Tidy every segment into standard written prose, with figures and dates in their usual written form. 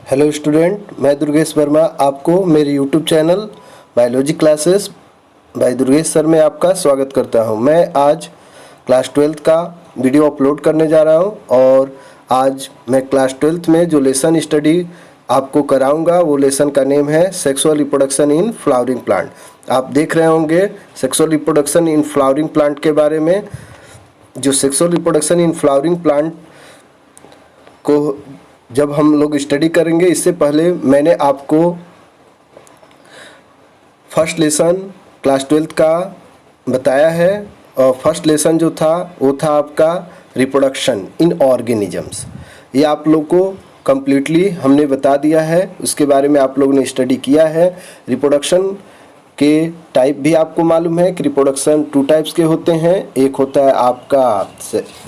Hello student, मैं दुर्गेश वर्मा आपको मेरे YouTube channel biology classes bye Durgesh sir में आपका स्वागत करता हूं। मैं आज क्लास 12th का वीडियो अपलोड करने जा रहा हूं और आज मैं क्लास 12th में जो लेसन स्टडी आपको कराऊंगा वो लेसन का नेम है sexual reproduction in flowering plant. आप देख रहे होंगे sexual reproduction in flowering plant के बारे में। जो sexual reproduction in flowering plant को जब हम लोग स्टडी करेंगे, इससे पहले मैंने आपको फर्स्ट लेसन क्लास 12th का बताया है और फर्स्ट लेसन जो था वो था आपका रिप्रोडक्शन इन ऑर्गेनिजम्स। ये आप लोग को कम्प्लीटली हमने बता दिया है, उसके बारे में आप लोगों ने स्टडी किया है। रिप्रोडक्शन के टाइप भी आपको मालूम है कि रिप्रोडक्शन 2 टाइप्स के होते हैं। एक होता है आपका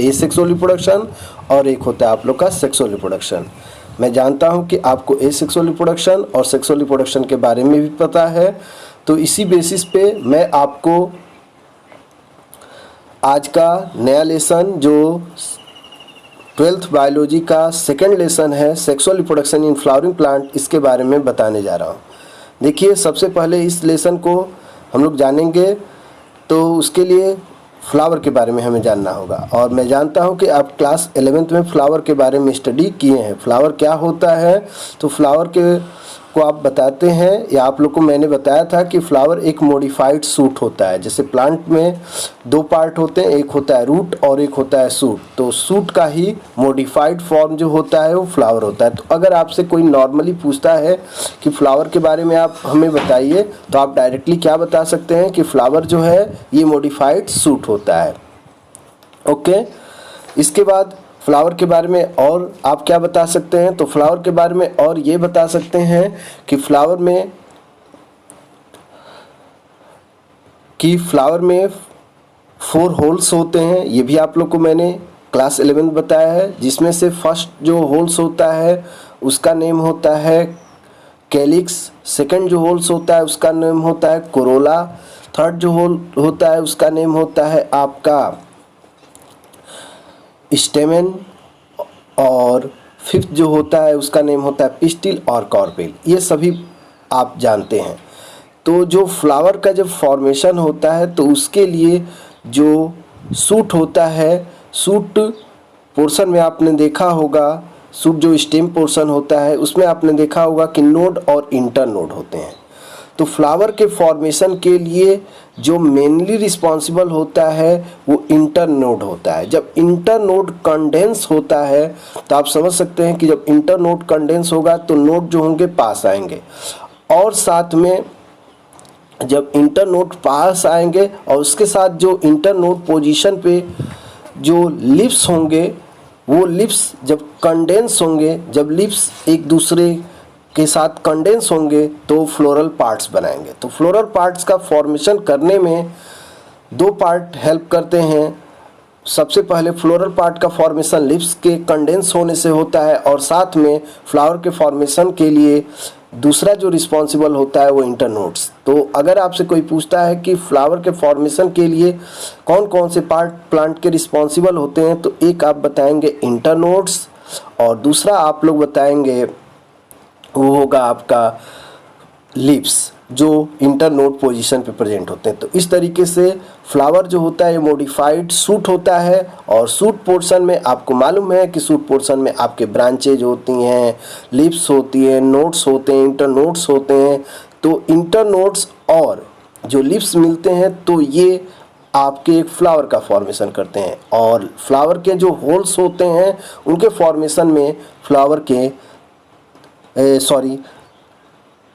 एसेक्सुअल रिप्रोडक्शन और एक होता है आप लोग का सेक्सुअल रिप्रोडक्शन। मैं जानता हूं कि आपको एसेक्सुअल रिप्रोडक्शन और सेक्सुअल रिप्रोडक्शन के बारे में भी पता है, तो इसी बेसिस पे मैं आपको आज का नया लेसन जो 12th बायोलॉजी का सेकेंड लेसन है sexual reproduction in flowering plant, इसके बारे में बताने जा रहा हूँ। देखिए, सबसे पहले इस लेसन को हम लोग जानेंगे तो उसके लिए फ्लावर के बारे में हमें जानना होगा। और मैं जानता हूं कि आप क्लास 11th में फ्लावर के बारे में स्टडी किए हैं। फ्लावर क्या होता है, तो फ्लावर के को आप बताते हैं या आप लोग को मैंने बताया था कि फ्लावर एक मॉडिफाइड सूट होता है। जैसे प्लांट में 2 पार्ट होते हैं, एक होता है रूट और एक होता है सूट। तो सूट का ही मॉडिफाइड फॉर्म जो होता है वो फ्लावर होता है। तो अगर आपसे कोई नॉर्मली पूछता है कि फ्लावर के बारे में आप हमें बताइए, तो आप डायरेक्टली क्या बता सकते हैं कि फ्लावर जो है ये मॉडिफाइड सूट होता है। ओके, इसके बाद फ्लावर के बारे में और आप क्या बता सकते हैं, तो फ्लावर के बारे में और ये बता सकते हैं कि फ्लावर में 4 होल्स होते हैं। ये भी आप लोग को मैंने क्लास 11 बताया है, जिसमें से फर्स्ट जो होल्स होता है उसका नेम होता है कैलिक्स, सेकंड जो होल्स होता है उसका नेम होता है कोरोला, थर्ड जो होल होता है उसका नेम होता है आपका स्टेमेन और फिफ्थ जो होता है उसका नेम होता है पिस्टिल और कार्पेल। ये सभी आप जानते हैं। तो जो फ्लावर का जब फॉर्मेशन होता है तो उसके लिए जो सूट होता है, सूट पोर्शन में आपने देखा होगा, सूट जो स्टेम पोर्शन होता है उसमें आपने देखा होगा कि नोड और इंटर नोड होते हैं। तो फ्लावर के फॉर्मेशन के लिए जो मेनली रिस्पॉन्सिबल होता है वो इंटर नोड होता है। जब इंटर नोड कंडेंस होता है तो आप समझ सकते हैं कि जब इंटर नोड कंडेंस होगा तो नोड जो होंगे पास आएंगे, और साथ में जब इंटर नोड पास आएंगे और उसके साथ जो इंटर नोड पोजीशन पे जो लिप्स होंगे, वो लिप्स जब कंडेंस होंगे, जब लिप्स एक दूसरे के साथ कंडेंस होंगे तो फ्लोरल पार्ट्स बनाएंगे। तो फ्लोरल पार्ट्स का फॉर्मेशन करने में 2 पार्ट हेल्प करते हैं। सबसे पहले फ्लोरल पार्ट का फॉर्मेशन लिप्स के कंडेंस होने से होता है, और साथ में फ्लावर के फॉर्मेशन के लिए दूसरा जो रिस्पॉन्सिबल होता है वो इंटरनोड्स। तो अगर आपसे कोई पूछता है कि फ्लावर के फॉर्मेशन के लिए कौन कौन से पार्ट प्लांट के रिस्पॉन्सिबल होते हैं, तो एक आप बताएंगे इंटरनोड्स और दूसरा आप लोग बताएंगे वो होगा आपका लिप्स जो इंटर नोड पोजीशन पे प्रेजेंट होते हैं। तो इस तरीके से फ्लावर जो होता है ये मॉडिफाइड सूट होता है, और सूट पोर्शन में आपको मालूम है कि सूट पोर्शन में आपके ब्रांचेज होती हैं, लिप्स होती हैं, नोड्स होते हैं, इंटर नोड्स होते हैं। तो इंटर नोड्स और जो लिप्स मिलते हैं तो ये आपके एक फ्लावर का फॉर्मेशन करते हैं, और फ्लावर के जो होल्स होते हैं उनके फॉर्मेशन में फ्लावर के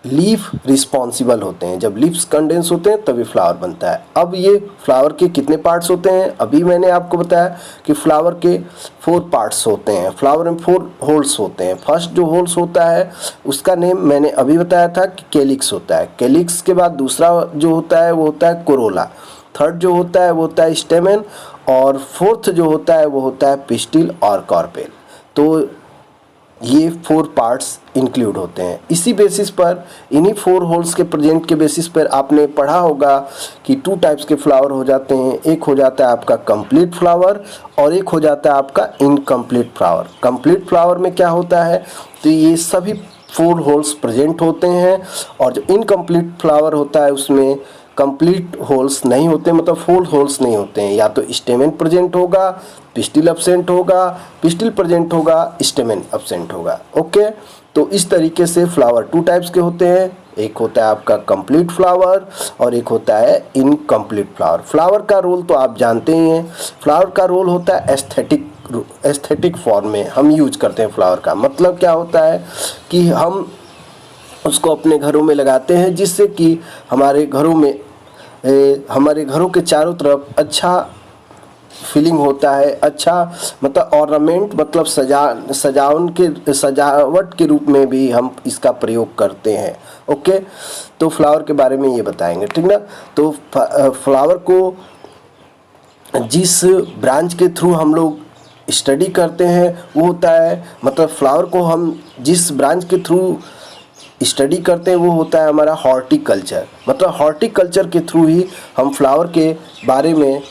लीफ रिस्पॉन्सिबल होते हैं। जब लीव्स कंडेंस होते हैं तभी फ्लावर बनता है। अब ये फ्लावर के कितने पार्ट्स होते हैं, अभी मैंने आपको बताया कि फ्लावर के 4 पार्ट्स होते हैं। फ्लावर में 4 होल्स होते हैं। फर्स्ट जो होल्स होता है उसका नेम मैंने अभी बताया था कि कैलिक्स होता है। कैलिक्स के बाद दूसरा जो होता है वो होता है कोरोला, थर्ड जो होता है वो होता है स्टेमेन, और फोर्थ जो होता है वो होता है पिस्टिल और कार्पेल। तो ये 4 पार्ट्स इंक्लूड होते हैं। इसी बेसिस पर, इन्हीं 4 होल्स के प्रेजेंट के बेसिस पर आपने पढ़ा होगा कि 2 टाइप्स के फ्लावर हो जाते हैं। एक हो जाता है आपका कंप्लीट फ्लावर और एक हो जाता है आपका इनकम्प्लीट फ्लावर। कंप्लीट फ्लावर में क्या होता है, तो ये सभी 4 होल्स प्रेजेंट होते हैं, और जो इनकम्प्लीट फ्लावर होता है उसमें कंप्लीट होल्स नहीं होते, मतलब 4 होल्स नहीं होते हैं। या तो स्टेमेन प्रेजेंट होगा, पिस्टिल एब्सेंट होगा, पिस्टिल प्रेजेंट होगा, स्टेमेन एब्सेंट होगा। ओके, तो इस तरीके से फ्लावर 2 टाइप्स के होते हैं, एक होता है आपका कंप्लीट फ्लावर और एक होता है इनकम्प्लीट फ्लावर। फ्लावर का रोल तो आप जानते ही हैं, फ्लावर का रोल होता है एस्थेटिक फॉर्म में हम यूज करते हैं फ्लावर का। मतलब क्या होता है कि हम उसको अपने घरों में लगाते हैं, जिससे कि हमारे घरों में हमारे घरों के चारों तरफ अच्छा फीलिंग होता है, अच्छा मतलब ऑर्नामेंट, मतलब सजावट के रूप में भी हम इसका प्रयोग करते हैं। ओके, तो फ्लावर के बारे में ये बताएंगे, ठीक ना। तो फ्लावर को जिस ब्रांच के थ्रू हम लोग स्टडी करते हैं वो होता है, मतलब फ्लावर को हम जिस ब्रांच के थ्रू स्टडी करते हैं वो होता है हमारा हॉर्टिकल्चर। मतलब हॉर्टिकल्चर के थ्रू ही हम फ्लावर के बारे में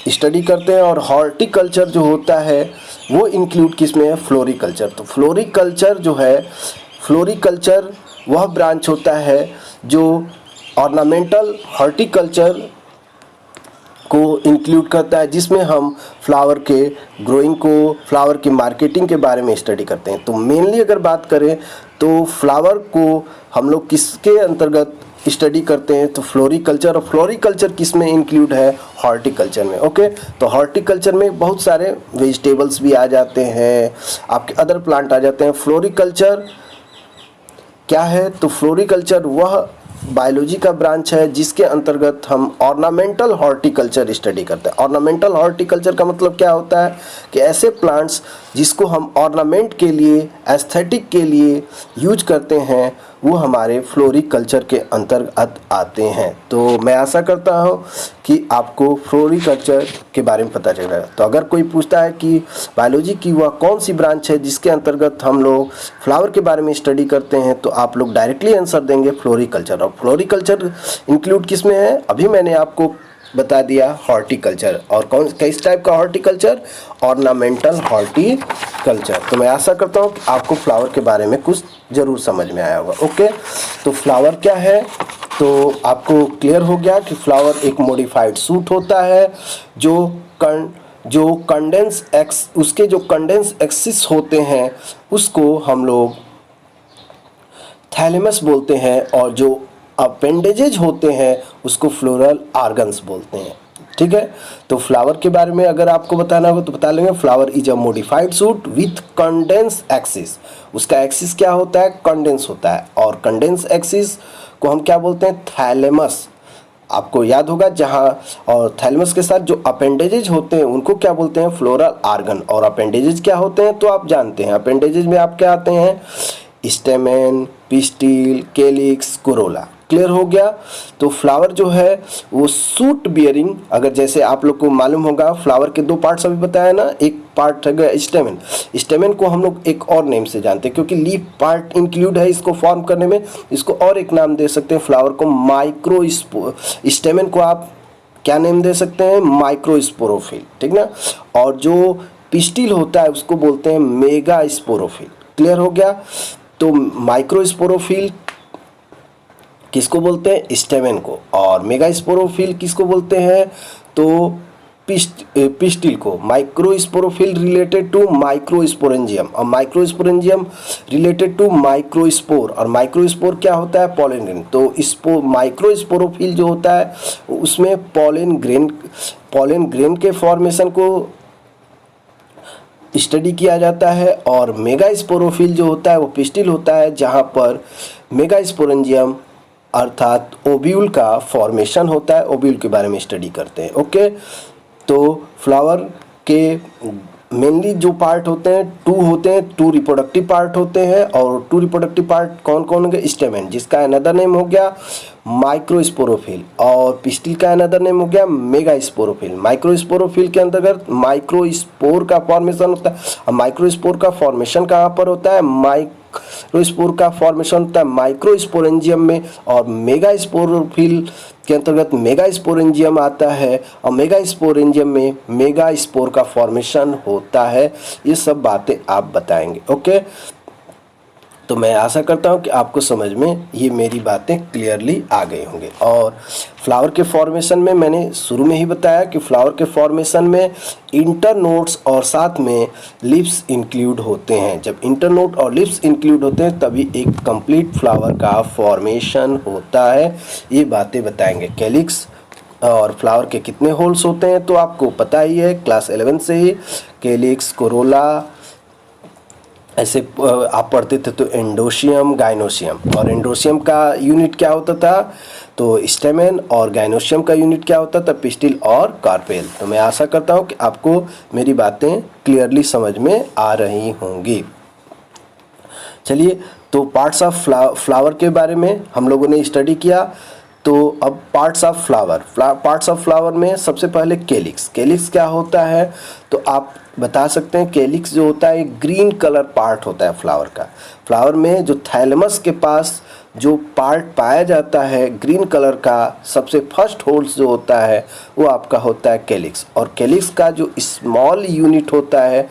स्टडी करते हैं। और हॉर्टिकल्चर जो होता है वो इंक्लूड किसमें है, फ्लोरिकल्चर। तो फ्लोरिकल्चर जो है, फ्लोरिकल्चर वह ब्रांच होता है जो ऑर्नामेंटल हॉर्टिकल्चर को इंक्लूड करता है, जिसमें हम फ्लावर के ग्रोइंग को, फ्लावर की मार्केटिंग के बारे में स्टडी करते हैं। तो मेनली अगर बात करें तो फ्लावर को हम लोग किसके अंतर्गत स्टडी करते हैं, तो फ्लोरिकल्चर। और फ्लोरिकल्चर किस में इंक्लूड है, हॉर्टिकल्चर में। ओके, तो हॉर्टिकल्चर में बहुत सारे वेजिटेबल्स भी आ जाते हैं, आपके अदर प्लांट आ जाते हैं। फ्लोरिकल्चर क्या है, तो फ्लोरिकल्चर वह बायोलॉजी का ब्रांच है जिसके अंतर्गत हम ऑर्नामेंटल हॉर्टिकल्चर स्टडी करते हैं। ऑर्नामेंटल हॉर्टिकल्चर का मतलब क्या होता है कि ऐसे प्लांट्स जिसको हम ऑर्नामेंट के लिए, एस्थेटिक के लिए यूज करते हैं, वो हमारे फ्लोरिकल्चर के अंतर्गत आते हैं। तो मैं आशा करता हूँ कि आपको फ्लोरिकल्चर के बारे में पता चलेगा। तो अगर कोई पूछता है कि बायोलॉजी की वह कौन सी ब्रांच है जिसके अंतर्गत हम लोग फ्लावर के बारे में स्टडी करते हैं, तो आप लोग डायरेक्टली आंसर देंगे फ्लोरिकल्चर। और फ्लोरिकल्चर इंक्लूड किस में है, अभी मैंने आपको बता दिया, हॉर्टिकल्चर। और किस टाइप का हॉर्टिकल्चर, ऑर्नामेंटल हॉर्टिकल्चर। तो मैं आशा करता हूँ कि आपको फ्लावर के बारे में कुछ ज़रूर समझ में आया होगा। ओके, तो फ्लावर क्या है, तो आपको क्लियर हो गया कि फ्लावर एक मॉडिफाइड सूट होता है जो कंडेंस एक्सिस होते हैं उसको हम लोग थैलेमस बोलते हैं, और जो अपेंडेजेज होते हैं उसको फ्लोरल ऑर्गन्स बोलते हैं। ठीक है, तो फ्लावर के बारे में अगर आपको बताना हो तो बता लेंगे, flower is a modified suit with condense axis. उसका एक्सिस क्या होता है, कंडेंस होता है, और कंडेंस एक्सिस को हम क्या बोलते हैं, थैलेमस। आपको याद होगा जहाँ, और थैलेमस के साथ जो अपेंडेजेज होते हैं उनको क्या बोलते हैं, फ्लोरल ऑर्गन। और अपेंडेजेज क्या होते हैं तो आप जानते हैं, अपेंडेजेज में आप क्या आते हैं, stamen, pistil, calyx, Corolla. Clear हो गया। तो फ्लावर जो है वो सूट बियरिंग, अगर जैसे आप लोग को मालूम होगा फ्लावर के 2 पार्ट्स अभी बताया ना, एक पार्ट है स्टेमेन। स्टेमेन को हम लोग एक और नेम से जानते हैं क्योंकि लीफ पार्ट इंक्लूड है इसको फॉर्म करने में, इसको और एक नाम दे सकते हैं फ्लावर को, स्टेमेन को आप क्या नेम दे सकते हैं, माइक्रोस्पोरोफिल। ठीक ना। और जो पिस्टिल होता है उसको बोलते हैं मेगा स्पोरोफिल। क्लियर हो गया। तो माइक्रोस्पोरोफिल किसको बोलते हैं, स्टेमेन को, और मेगा स्पोरोफिल किसको बोलते हैं, तो पिस्टिल को। माइक्रोस्पोरोफिल रिलेटेड टू माइक्रोस्पोरेंजियम, और माइक्रोस्पोरेंजियम रिलेटेड टू माइक्रोस्पोर, और माइक्रोस्पोर क्या होता है, पॉलन ग्रेन। तो माइक्रोस्पोरोफिल जो होता है उसमें पॉलन ग्रेन के फॉर्मेशन को स्टडी किया जाता है, और मेगा स्पोरोफिल जो होता है वो पिस्टिल होता है जहाँ पर मेगा स्पोरेंजियम अर्थात ओव्यूल का फॉर्मेशन होता है, ओव्यूल के बारे में स्टडी करते हैं। ओके, तो फ्लावर के मेनली जो पार्ट होते हैं 2 रिप्रोडक्टिव पार्ट होते हैं, और 2 रिप्रोडक्टिव पार्ट कौन कौन होंगे, स्टेमेन जिसका अनदर नेम हो गया माइक्रोस्पोरोफिल, और पिस्टिल का अनदर नेम हो गया मेगा स्पोरोफिल। माइक्रोस्पोरोफिल के अंतर्गत माइक्रोस्पोर का फॉर्मेशन होता है, और माइक्रोस्पोर का फॉर्मेशन कहाँ पर होता है, माइक्रोस्पोर का फॉर्मेशन होता है माइक्रोस्पोरेंजियम में, और मेगा स्पोरोफिल के अंतर्गत मेगा स्पोरेंजियम आता है, और मेगा स्पोरेंजियम में मेगा स्पोर का फॉर्मेशन होता है। ये सब बातें आप बताएंगे। ओके, तो मैं आशा करता हूँ कि आपको समझ में ये मेरी बातें क्लियरली आ गई होंगे। और फ्लावर के फॉर्मेशन में मैंने शुरू में ही बताया कि फ्लावर के फॉर्मेशन में इंटरनोड्स और साथ में लिप्स इंक्लूड होते हैं। जब इंटरनोड और लिप्स इंक्लूड होते हैं तभी एक कंप्लीट फ्लावर का फॉर्मेशन होता है। ये बातें बताएंगे। कैलिक्स और फ्लावर के कितने होल्स होते हैं तो आपको पता ही है क्लास 11 से ही। कैलिक्स, कोरोला, ऐसे आप पढ़ते थे तो एंडोशियम, गाइनोशियम। और एंडोशियम का यूनिट क्या होता था तो स्टेमेन, और गाइनोशियम का यूनिट क्या होता था पिस्टिल और कार्पेल। तो मैं आशा करता हूँ कि आपको मेरी बातें क्लियरली समझ में आ रही होंगी। चलिए, तो पार्ट्स ऑफ फ्लावर के बारे में हम लोगों ने स्टडी किया। तो अब पार्ट्स ऑफ फ्लावर में सबसे पहले कैलिक्स। कैलिक्स क्या होता है तो आप बता सकते हैं। कैलिक्स जो होता है एक ग्रीन कलर पार्ट होता है फ्लावर का। फ्लावर में जो थैलेमस के पास जो पार्ट पाया जाता है ग्रीन कलर का, सबसे फर्स्ट होल्स जो होता है वो आपका होता है कैलिक्स। और कैलिक्स का जो स्मॉल यूनिट होता है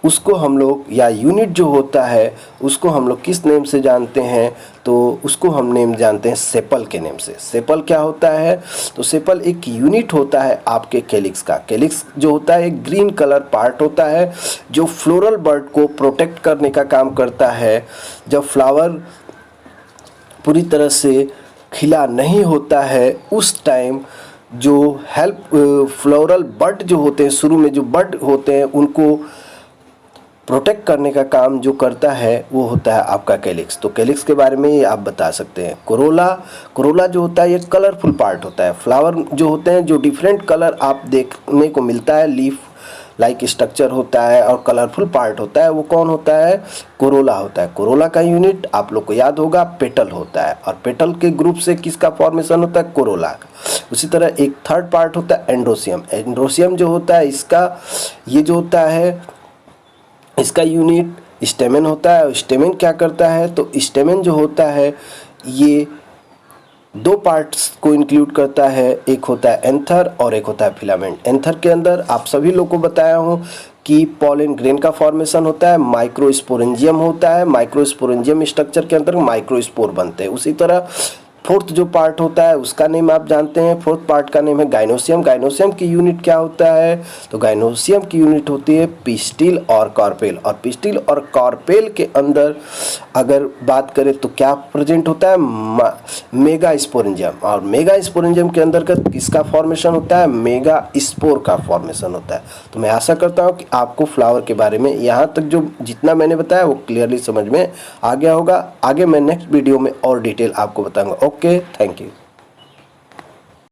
उसको हम लोग, या यूनिट जो होता है उसको हम लोग किस नेम से जानते हैं तो उसको हम नेम जानते हैं सेपल के नेम से। सेपल क्या होता है तो सेपल एक यूनिट होता है आपके कैलिक्स का। कैलिक्स जो होता है एक ग्रीन कलर पार्ट होता है जो फ्लोरल बर्ड को प्रोटेक्ट करने का काम करता है। जब फ्लावर पूरी तरह से खिला नहीं होता है उस टाइम जो फ्लोरल बर्ड जो होते हैं, शुरू में जो बर्ड होते हैं उनको प्रोटेक्ट करने का काम जो करता है वो होता है आपका कैलिक्स। तो कैलिक्स के बारे में ये आप बता सकते हैं। कोरोला जो होता है ये कलरफुल पार्ट होता है। फ्लावर जो होते हैं जो डिफरेंट कलर आप देखने को मिलता है, लीफ लाइक स्ट्रक्चर होता है और कलरफुल पार्ट होता है, वो कौन होता है कोरोला होता है। कोरोला का यूनिट आप लोग को याद होगा पेटल होता है, और पेटल के ग्रुप से किसका फॉर्मेशन होता है कोरोला का। उसी तरह एक थर्ड पार्ट होता है एंड्रोसियम। एंड्रोसियम जो होता है ये जो होता है इसका यूनिट स्टेमेन होता है। स्टेमेन क्या करता है तो स्टेमेन जो होता है ये दो पार्ट्स को इंक्लूड करता है, एक होता है एंथर और एक होता है फिलामेंट। एंथर के अंदर आप सभी लोग को बताया हूँ कि पॉलन ग्रेन का फॉर्मेशन होता है, माइक्रोस्पोरेंजियम होता है। माइक्रोस्पोरेंजियम स्ट्रक्चर के अंदर माइक्रोस्पोर बनते हैं। उसी तरह फोर्थ जो पार्ट होता है उसका नेम आप जानते हैं। फोर्थ पार्ट का नेम है गाइनोसियम। गाइनोसियम की यूनिट क्या होता है तो गाइनोसियम की यूनिट होती है पिस्टिल और कार्पेल। और पिस्टिल और कार्पेल के अंदर अगर बात करें तो क्या प्रेजेंट होता है मेगा स्पोरेंजियम। और मेगा स्पोरेंजियम के अंतर्गत किसका फॉर्मेशन होता है मेगा स्पोर का फॉर्मेशन होता है। तो मैं आशा करता हूँ कि आपको फ्लावर के बारे में यहाँ तक जो जितना मैंने बताया वो क्लियरली समझ में आ गया होगा। आगे मैं नेक्स्ट वीडियो में और डिटेल आपको बताऊंगा। Okay, thank you.